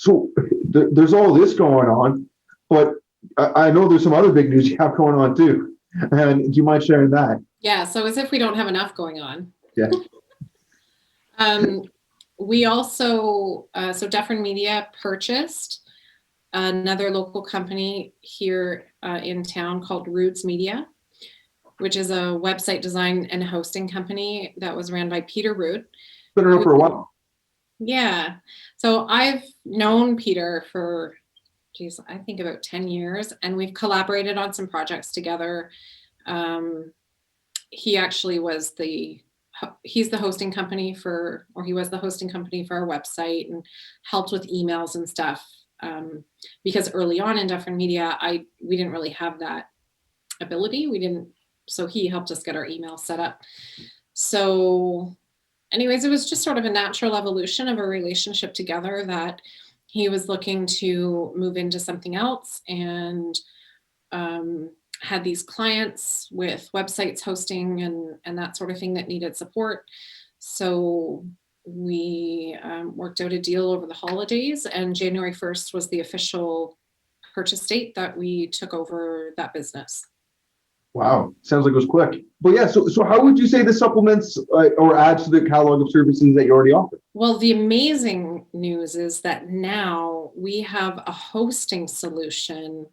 So there's all this going on, but I know there's some other big news you have going on too. And do you mind sharing that? Yeah, so as if we don't have enough going on. Yeah. We also, so Dufferin Media purchased another local company here in town called Roots Media, which is a website design and hosting company that was ran by Peter Root. Been around for a while. Yeah. So I've known Peter for, I think about 10 years, and we've collaborated on some projects together. He actually he's the hosting company he was the hosting company for our website and helped with emails and stuff. Because early on in Dufferin Media, we didn't really have that ability. So he helped us get our email set up. So anyways, it was just sort of a natural evolution of a relationship together that he was looking to move into something else, and had these clients with websites hosting and that sort of thing that needed support. So we worked out a deal over the holidays, and January 1st was the official purchase date that we took over that business. Wow, sounds like it was quick. But yeah, so how would you say this supplements or adds to the catalog of services that you already offer? Well, the amazing news is that now we have a hosting solution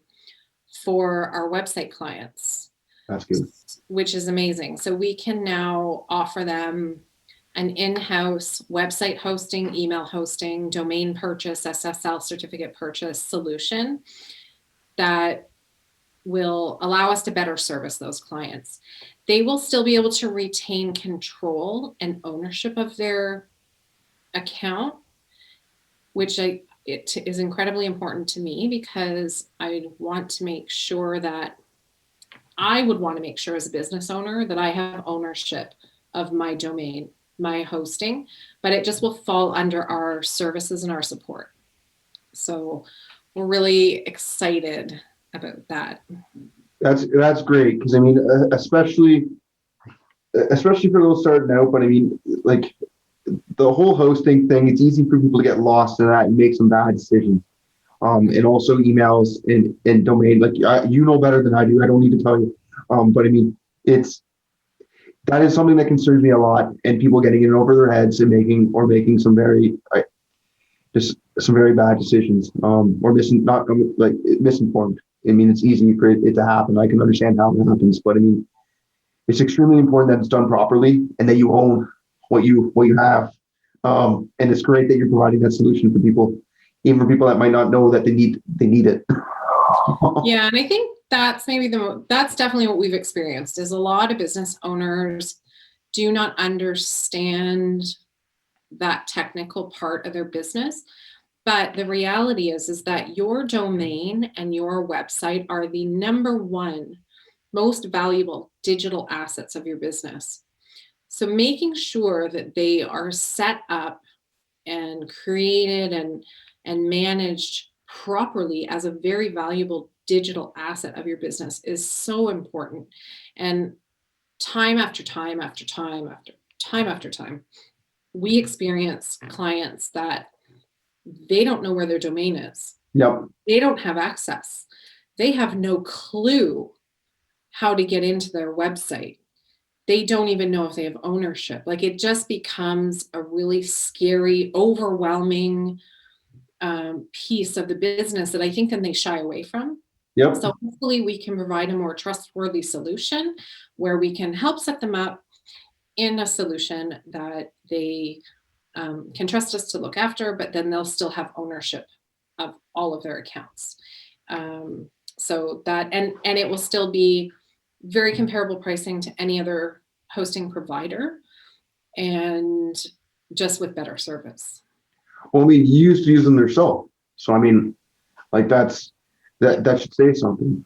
for our website clients. That's good. Which is amazing. So we can now offer them an in-house website hosting, email hosting, domain purchase, SSL certificate purchase solution that will allow us to better service those clients. They will still be able to retain control and ownership of their account, which it is incredibly important to me, because I want to make sure that I would want to make sure as a business owner that I have ownership of my domain, my hosting, but it just will fall under our services and our support. So we're really excited about that. That's great, because I mean, especially for those starting out. But I mean, like the whole hosting thing, it's easy for people to get lost in that and make some bad decisions. And also emails and domain, like you know better than I do. I don't need to tell you. But I mean, that is something that concerns me a lot, and people getting in over their heads and making some very bad decisions, or misinformed. I mean, it's easy for it to happen. I can understand how it happens, but I mean, it's extremely important that it's done properly and that you own what you have. And it's great that you're providing that solution for people, even for people that might not know that they need it. Yeah, and I think that's that's definitely what we've experienced, is a lot of business owners do not understand that technical part of their business. But the reality is that your domain and your website are the number one most valuable digital assets of your business. So making sure that they are set up and created and managed properly as a very valuable digital asset of your business is so important. And time after time after time after time after time, we experience clients that they don't know where their domain is. Yep. They don't have access. They have no clue how to get into their website. They don't even know if they have ownership. Like, it just becomes a really scary, overwhelming piece of the business that I think then they shy away from. Yep. So hopefully we can provide a more trustworthy solution where we can help set them up in a solution that they can trust us to look after, but then they'll still have ownership of all of their accounts. So that, and it will still be very comparable pricing to any other hosting provider, and just with better service. Well, I mean, you used to use them yourself, so I mean, like that should say something.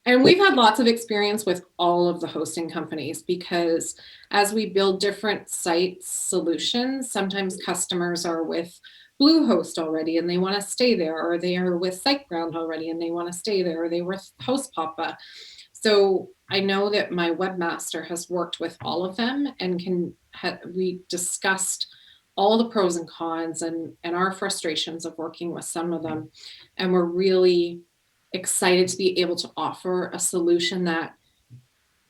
And we've had lots of experience with all of the hosting companies, because as we build different site solutions, sometimes customers are with Bluehost already and they want to stay there, or they are with SiteGround already and they want to stay there, or they were with HostPapa. So I know that my webmaster has worked with all of them, and we discussed all the pros and cons and our frustrations of working with some of them. And we're really excited to be able to offer a solution that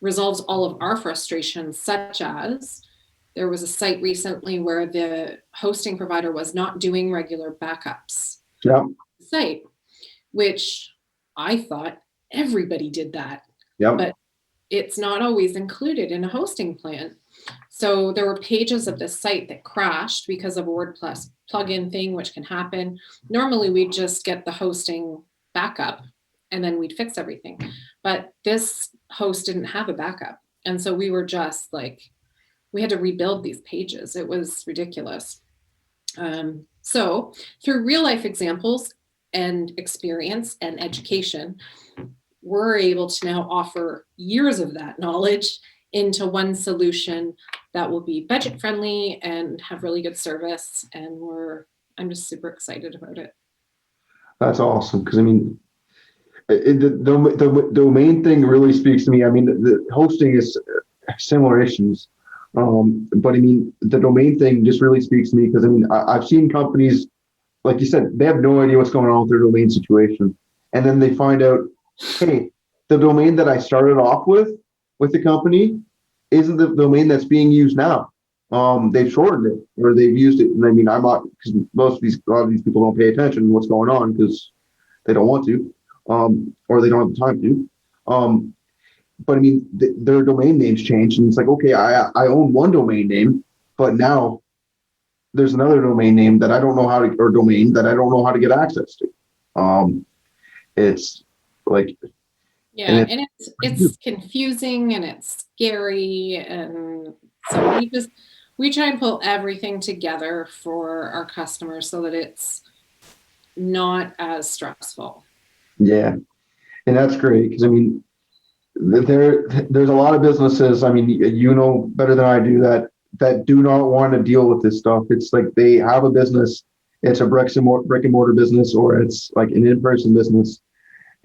resolves all of our frustrations, such as there was a site recently where the hosting provider was not doing regular backups. Yeah. Site, which I thought everybody did that. Yeah. But it's not always included in a hosting plan. So there were pages of this site that crashed because of a WordPress plugin thing, which can happen. Normally we'd just get the hosting backup and then we'd fix everything. But this host didn't have a backup. And so we were just like, we had to rebuild these pages. It was ridiculous. So through real life examples and experience and education, we're able to now offer years of that knowledge into one solution that will be budget friendly and have really good service. And I'm just super excited about it. That's awesome. Because I mean, the domain thing really speaks to me. I mean, the hosting is similar issues. But I mean, the domain thing just really speaks to me because I mean, I've seen companies, like you said, they have no idea what's going on with their domain situation. And then they find out, hey, the domain that I started off with the company isn't the domain that's being used now. They've shortened it or they've used it. And I mean, I'm not, because a lot of these people don't pay attention to what's going on because they don't want to, or they don't have the time to. But I mean, their domain names changed, and it's like, okay, I own one domain name, but now there's another domain name that I don't know how to, or domain that I don't know how to get access to. It's like, yeah, and it's confusing and it's scary, and so we try and pull everything together for our customers so that it's not as stressful. Yeah, and that's great because I mean, there's a lot of businesses, I mean, you know better than I do, that do not want to deal with this stuff. It's like they have a business, it's a brick and mortar business, or it's like an in-person business,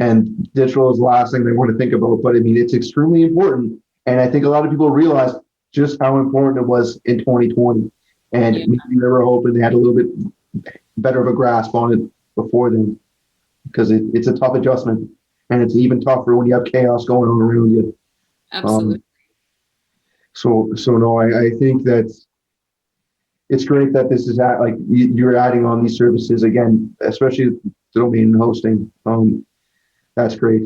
and digital is the last thing they want to think about. But I mean, it's extremely important, and I think a lot of people realize just how important it was in 2020, and maybe they were hoping they had a little bit better of a grasp on it before then, because it's a tough adjustment. And it's even tougher when you have chaos going on around you. Absolutely. So no, I think that it's great that this is like you're adding on these services again, especially the domain and hosting. That's great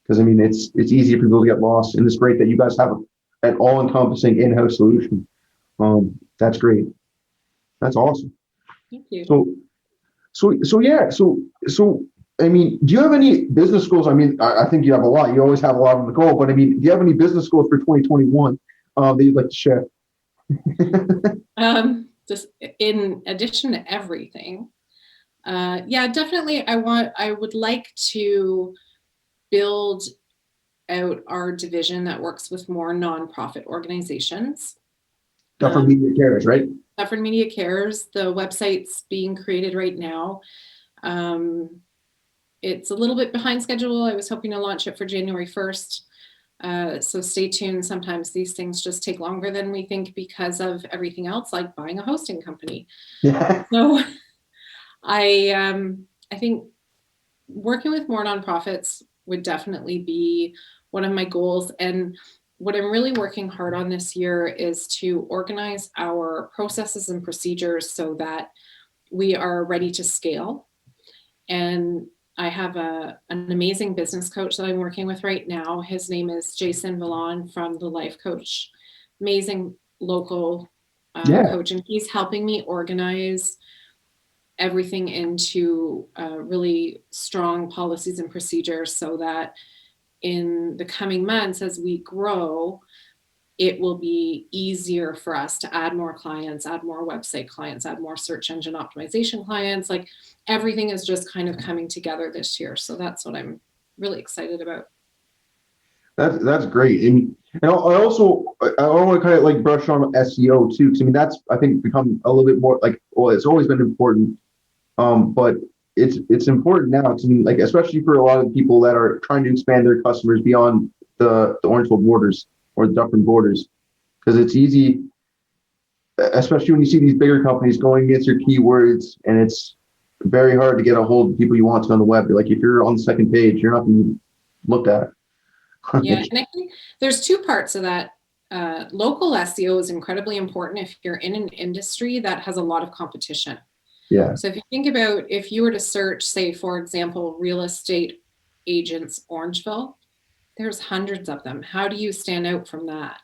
because I mean it's easy for people to get lost, and it's great that you guys have an all-encompassing in-house solution. That's great. That's awesome. Thank you. So I mean, do you have any business goals? I mean, I think you have a lot. You always have a lot on the go. But I mean, do you have any business goals for 2021 that you'd like to share? Just in addition to everything, yeah, definitely. I would like to build out our division that works with more nonprofit organizations. Dufferin Media Cares, right? Dufferin Media Cares. The website's being created right now. It's a little bit behind schedule. I was hoping to launch it for January 1st. So stay tuned. Sometimes these things just take longer than we think because of everything else, like buying a hosting company. Yeah. So I think working with more nonprofits would definitely be one of my goals. And what I'm really working hard on this year is to organize our processes and procedures so that we are ready to scale. And I have an amazing business coach that I'm working with right now. His name is Jason Vallon from The Life Coach, amazing local coach. And he's helping me organize everything into really strong policies and procedures so that in the coming months, as we grow, it will be easier for us to add more clients, add more website clients, add more search engine optimization clients. Like everything is just kind of coming together this year. So that's what I'm really excited about. That's great. And I want to kind of like brush on SEO too, because I mean that's I think become a little bit more like, well, it's always been important, but it's important now. To me, like especially for a lot of people that are trying to expand their customers beyond the Orangeville borders or the Dufferin borders, because it's easy. especially when you see these bigger companies going against your keywords, and it's very hard to get a hold of people you want to on the web. Like if you're on the second page, you're not going to be looked at. Yeah, and I think there's two parts of that. Local SEO is incredibly important if you're in an industry that has a lot of competition. Yeah. So if you think about, if you were to search, say, for example, real estate agents Orangeville, there's hundreds of them. How do you stand out from that?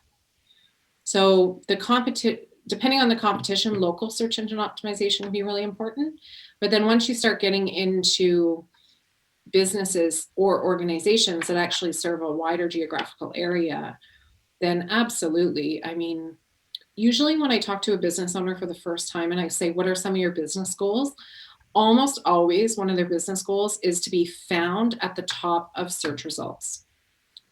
So depending on the competition, local search engine optimization can be really important. But then once you start getting into businesses or organizations that actually serve a wider geographical area, then absolutely. I mean, usually when I talk to a business owner for the first time and I say, what are some of your business goals? Almost always one of their business goals is to be found at the top of search results.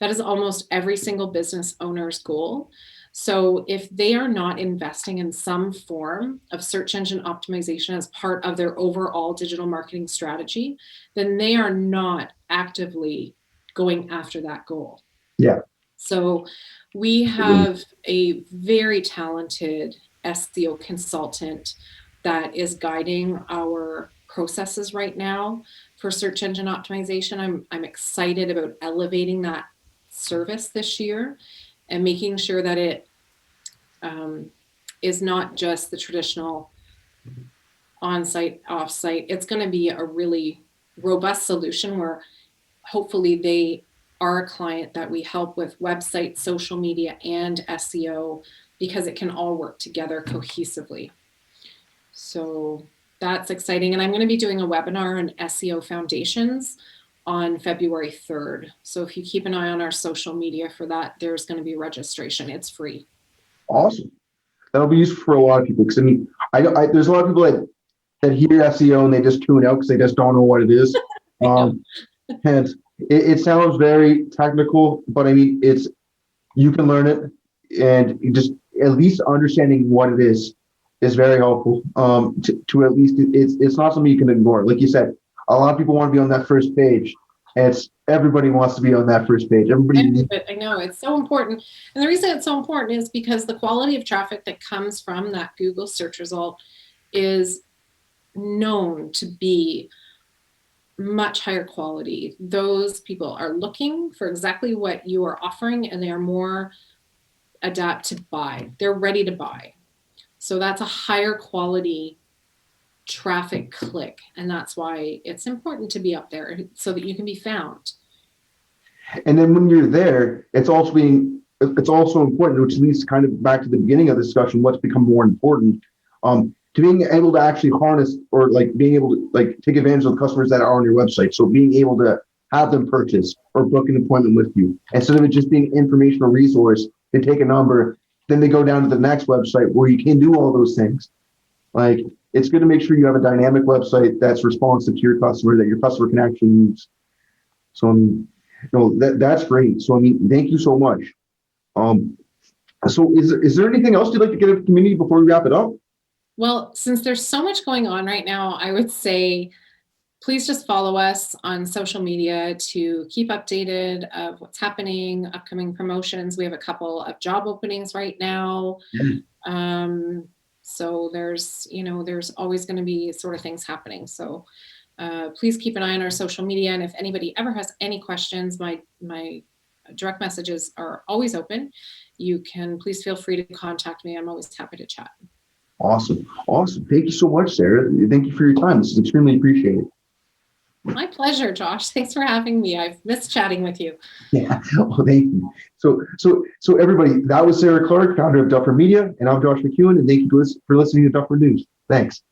That is almost every single business owner's goal. So if they are not investing in some form of search engine optimization as part of their overall digital marketing strategy, then they are not actively going after that goal. Yeah. So we have a very talented SEO consultant that is guiding our processes right now for search engine optimization. I'm excited about elevating that service this year and making sure that it is not just the traditional on-site, off-site. It's going to be a really robust solution where hopefully they are a client that we help with website, social media, and SEO, because it can all work together cohesively. So that's exciting. And I'm going to be doing a webinar on SEO foundations on February 3rd. So if you keep an eye on our social media for that, there's going to be registration. It's free. Awesome. That'll be useful for a lot of people, because I mean, there's a lot of people that hear SEO and they just tune out because they just don't know what it is. And it sounds very technical, but I mean, you can learn it, and you just at least understanding what it is very helpful. To at least it's not something you can ignore. Like you said, a lot of people want to be on that first page. And everybody wants to be on that first page. I know, it's so important. And the reason it's so important is because the quality of traffic that comes from that Google search result is known to be much higher quality. Those people are looking for exactly what you are offering, and they are more adept to buy. They're ready to buy. So that's a higher quality traffic click, and that's why it's important to be up there so that you can be found. And then when you're there, it's also important, which leads kind of back to the beginning of the discussion, what's become more important, to being able to actually harness, or like being able to like take advantage of the customers that are on your website. So being able to have them purchase or book an appointment with you, instead of it just being an informational resource. They take a number, then they go down to the next website where you can do all those things. Like, it's good to make sure you have a dynamic website that's responsive to your customer, that your customer can actually use. So I mean, that's great. So I mean, thank you so much. So is there anything else you'd like to get at the community before we wrap it up? Well, since there's so much going on right now, I would say please just follow us on social media to keep updated of what's happening, upcoming promotions. We have a couple of job openings right now. So there's always going to be sort of things happening. So please keep an eye on our social media. And if anybody ever has any questions, my direct messages are always open. You can please feel free to contact me. I'm always happy to chat. Awesome. Thank you so much, Sarah. Thank you for your time. This is extremely appreciated. My pleasure, Josh. Thanks for having me. I've missed chatting with you. Yeah, well, thank you. So everybody, that was Sarah Clark, founder of Dufferin Media, and I'm Josh McEwen, and thank you for listening to Dufferin News. Thanks.